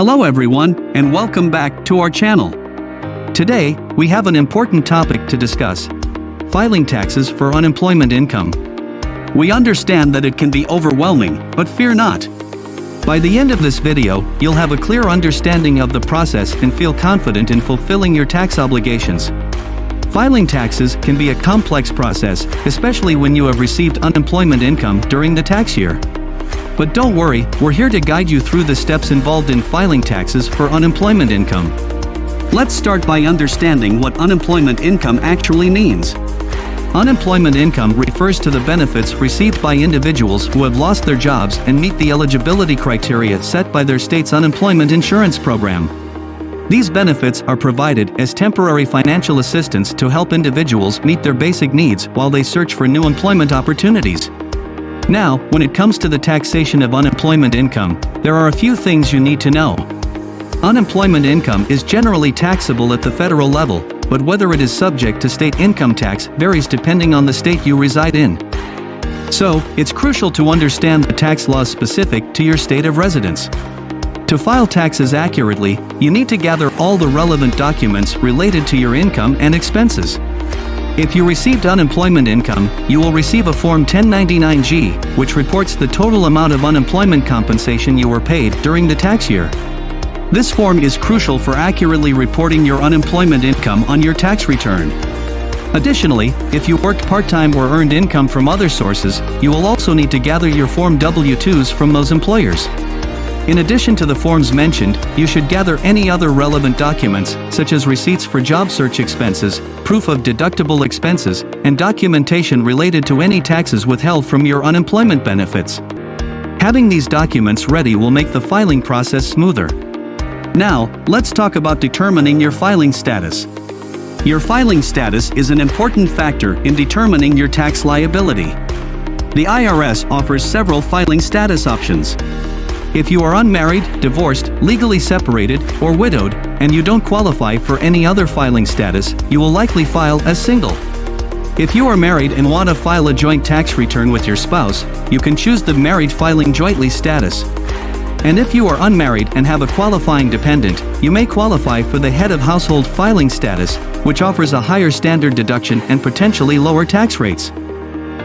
Hello everyone, and welcome back to our channel. Today, we have an important topic to discuss: filing taxes for unemployment income. We understand that it can be overwhelming, but fear not. By the end of this video, you'll have a clear understanding of the process and feel confident in fulfilling your tax obligations. Filing taxes can be a complex process, especially when you have received unemployment income during the tax year. But don't worry, we're here to guide you through the steps involved in filing taxes for unemployment income. Let's start by understanding what unemployment income actually means. Unemployment income refers to the benefits received by individuals who have lost their jobs and meet the eligibility criteria set by their state's unemployment insurance program. These benefits are provided as temporary financial assistance to help individuals meet their basic needs while they search for new employment opportunities. Now, when it comes to the taxation of unemployment income, there are a few things you need to know. Unemployment income is generally taxable at the federal level, but whether it is subject to state income tax varies depending on the state you reside in. So, it's crucial to understand the tax laws specific to your state of residence. To file taxes accurately, you need to gather all the relevant documents related to your income and expenses. If you received unemployment income, you will receive a Form 1099-G, which reports the total amount of unemployment compensation you were paid during the tax year. This form is crucial for accurately reporting your unemployment income on your tax return. Additionally, if you worked part-time or earned income from other sources, you will also need to gather your Form W-2s from those employers. In addition to the forms mentioned, you should gather any other relevant documents, such as receipts for job search expenses, proof of deductible expenses, and documentation related to any taxes withheld from your unemployment benefits. Having these documents ready will make the filing process smoother. Now, let's talk about determining your filing status. Your filing status is an important factor in determining your tax liability. The IRS offers several filing status options. If you are unmarried, divorced, legally separated, or widowed, and you don't qualify for any other filing status, you will likely file as single. If you are married and want to file a joint tax return with your spouse, you can choose the married filing jointly status. And if you are unmarried and have a qualifying dependent, you may qualify for the head of household filing status, which offers a higher standard deduction and potentially lower tax rates.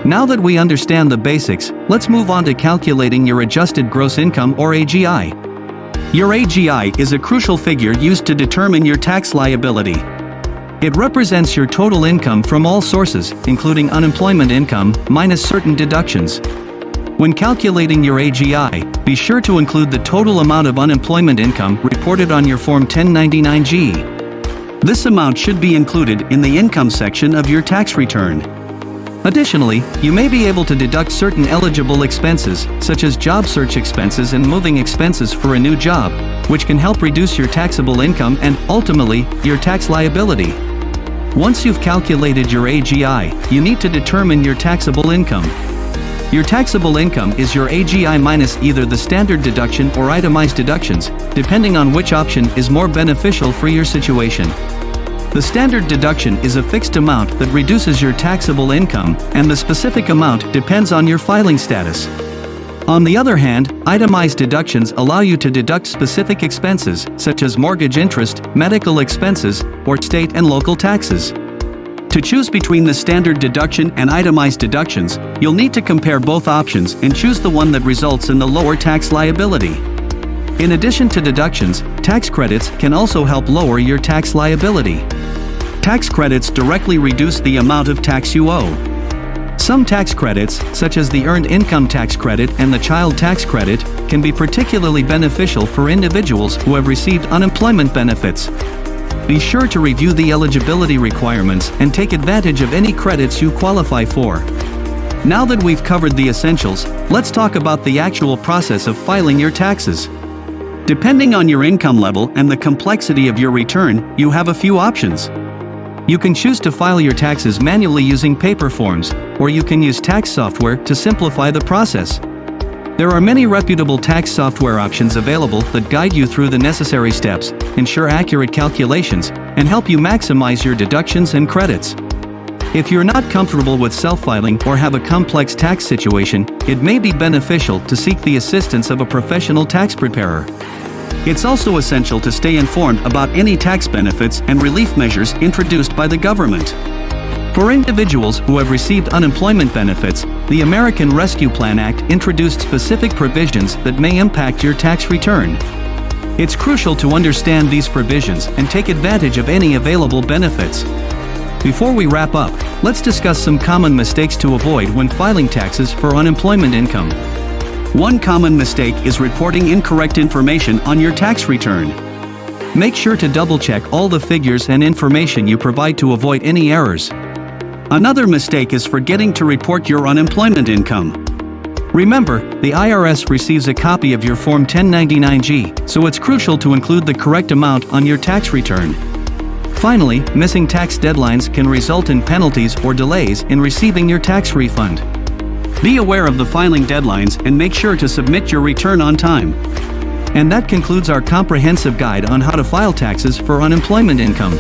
Now that we understand the basics, let's move on to calculating your adjusted gross income or AGI. Your AGI is a crucial figure used to determine your tax liability. It represents your total income from all sources, including unemployment income, minus certain deductions. When calculating your AGI, be sure to include the total amount of unemployment income reported on your Form 1099-G. This amount should be included in the income section of your tax return. Additionally, you may be able to deduct certain eligible expenses, such as job search expenses and moving expenses for a new job, which can help reduce your taxable income and, ultimately, your tax liability. Once you've calculated your AGI, you need to determine your taxable income. Your taxable income is your AGI minus either the standard deduction or itemized deductions, depending on which option is more beneficial for your situation. The standard deduction is a fixed amount that reduces your taxable income, and the specific amount depends on your filing status. On the other hand, itemized deductions allow you to deduct specific expenses, such as mortgage interest, medical expenses, or state and local taxes. To choose between the standard deduction and itemized deductions, you'll need to compare both options and choose the one that results in the lower tax liability. In addition to deductions, tax credits can also help lower your tax liability. Tax credits directly reduce the amount of tax you owe. Some tax credits, such as the Earned Income Tax Credit and the Child Tax Credit, can be particularly beneficial for individuals who have received unemployment benefits. Be sure to review the eligibility requirements and take advantage of any credits you qualify for. Now that we've covered the essentials, let's talk about the actual process of filing your taxes. Depending on your income level and the complexity of your return, you have a few options. You can choose to file your taxes manually using paper forms, or you can use tax software to simplify the process. There are many reputable tax software options available that guide you through the necessary steps, ensure accurate calculations, and help you maximize your deductions and credits. If you're not comfortable with self-filing or have a complex tax situation, it may be beneficial to seek the assistance of a professional tax preparer. It's also essential to stay informed about any tax benefits and relief measures introduced by the government. For individuals who have received unemployment benefits, the American Rescue Plan Act introduced specific provisions that may impact your tax return. It's crucial to understand these provisions and take advantage of any available benefits. Before we wrap up, let's discuss some common mistakes to avoid when filing taxes for unemployment income. One common mistake is reporting incorrect information on your tax return. Make sure to double-check all the figures and information you provide to avoid any errors. Another mistake is forgetting to report your unemployment income. Remember, the IRS receives a copy of your Form 1099-G, so it's crucial to include the correct amount on your tax return. Finally, missing tax deadlines can result in penalties or delays in receiving your tax refund. Be aware of the filing deadlines and make sure to submit your return on time. And that concludes our comprehensive guide on how to file taxes for unemployment income.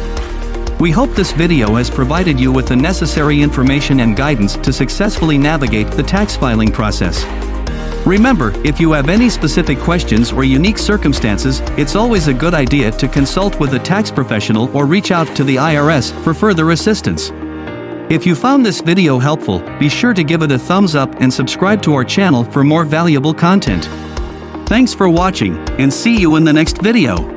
We hope this video has provided you with the necessary information and guidance to successfully navigate the tax filing process. Remember, if you have any specific questions or unique circumstances, it's always a good idea to consult with a tax professional or reach out to the IRS for further assistance. If you found this video helpful, be sure to give it a thumbs up and subscribe to our channel for more valuable content. Thanks for watching, and see you in the next video.